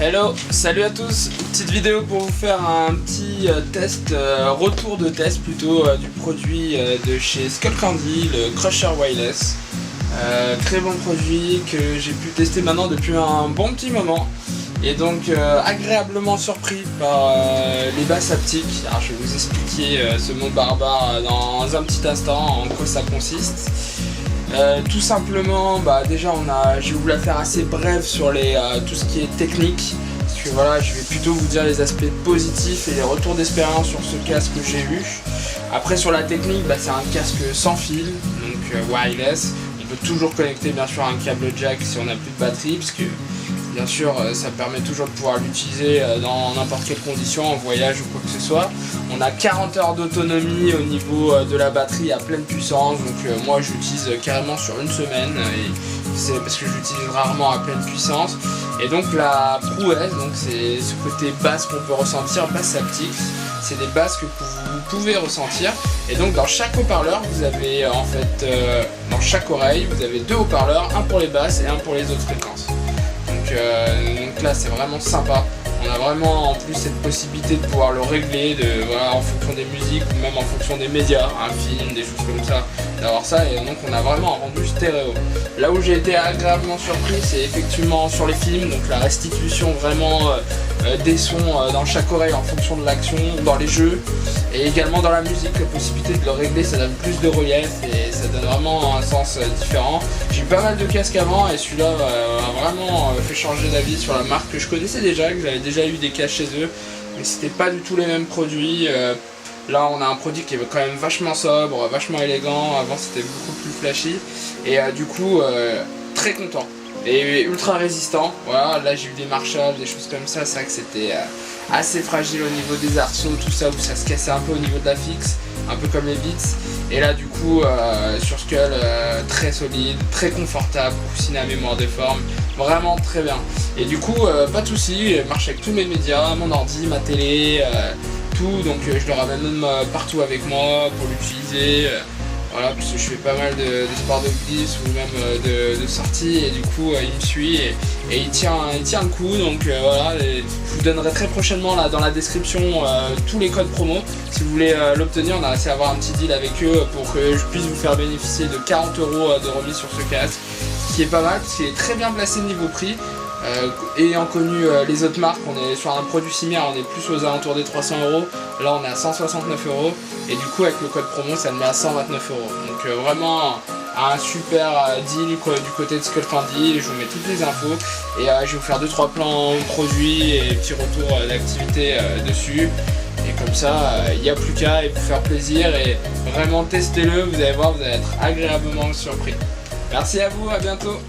Hello, salut à tous, petite vidéo pour vous faire un petit test, retour de test plutôt du produit de chez Skullcandy, le Crusher Wireless. Très bon produit que j'ai pu tester maintenant depuis un bon petit moment. Et donc agréablement surpris par les basses haptiques. Alors je vais vous expliquer ce mot barbare dans un petit instant en quoi ça consiste. Tout simplement, déjà je vais vous la faire assez brève sur tout ce qui est technique. Parce que voilà, je vais plutôt vous dire les aspects positifs et les retours d'expérience sur ce casque que j'ai eu. Après sur la technique, c'est un casque sans fil, donc wireless. On peut toujours connecter bien sûr un câble jack si on n'a plus de batterie, parce que bien sûr ça permet toujours de pouvoir l'utiliser dans n'importe quelle condition, en voyage ou quoi que ce soit. On a 40 heures d'autonomie au niveau de la batterie à pleine puissance, donc moi j'utilise carrément sur une semaine, et c'est parce que j'utilise rarement à pleine puissance. Et donc la prouesse, c'est ce côté basse qu'on peut ressentir, basse haptique, c'est des basses que vous pouvez ressentir. Et donc dans chaque haut-parleur, vous avez en fait, dans chaque oreille, vous avez deux haut-parleurs, un pour les basses et un pour les autres fréquences. Donc là c'est vraiment sympa. On a vraiment en plus cette possibilité de pouvoir le régler en fonction des musiques ou même en fonction des médias, un film, des choses comme ça, d'avoir ça. Et donc on a vraiment un rendu stéréo. Là où j'ai été agréablement surpris, c'est effectivement sur les films, donc la restitution vraiment des sons dans chaque oreille en fonction de l'action, dans les jeux, et également dans la musique, la possibilité de le régler, ça donne plus de relief et ça donne vraiment un sens différent. J'ai eu pas mal de casques avant et celui-là a vraiment fait changer d'avis sur la marque que je connaissais déjà, que j'avais déjà eu des casques chez eux, mais c'était pas du tout les mêmes produits. Là on a un produit qui est quand même vachement sobre, vachement élégant. Avant c'était beaucoup plus flashy et du coup très content et ultra résistant. Voilà, là j'ai eu des marchages, des choses comme ça. C'est vrai que c'était assez fragile au niveau des arceaux, tout ça, où ça se cassait un peu au niveau de la fixe, un peu comme les Beats. Et là du coup sur Skull, très solide, très confortable, coussinet à mémoire de forme, vraiment très bien. Et du coup pas de soucis, je marche avec tous mes médias, mon ordi, ma télé, tout, donc je le ramène même partout avec moi pour l'utiliser. Voilà, parce que je fais pas mal de sports de glisse ou même de sorties, et du coup il me suit et il tient le coup. Donc voilà, je vous donnerai très prochainement là dans la description tous les codes promo. Si vous voulez l'obtenir, on a réussi à avoir un petit deal avec eux pour que je puisse vous faire bénéficier de 40 € de remise sur ce casque, ce qui est pas mal, parce qu'il est très bien placé niveau prix. Ayant connu les autres marques, on est sur un produit similaire, on est plus aux alentours des 300 €. Là on est à 169 €, et du coup avec le code promo ça le met à 129 €. Donc vraiment un super deal du côté de Skullcandy. Je vous mets toutes les infos et je vais vous faire 2-3 plans produits et petits retours d'activité dessus. Et comme ça, il n'y a plus qu'à vous faire plaisir et vraiment testez-le, vous allez voir, vous allez être agréablement surpris. Merci à vous, à bientôt.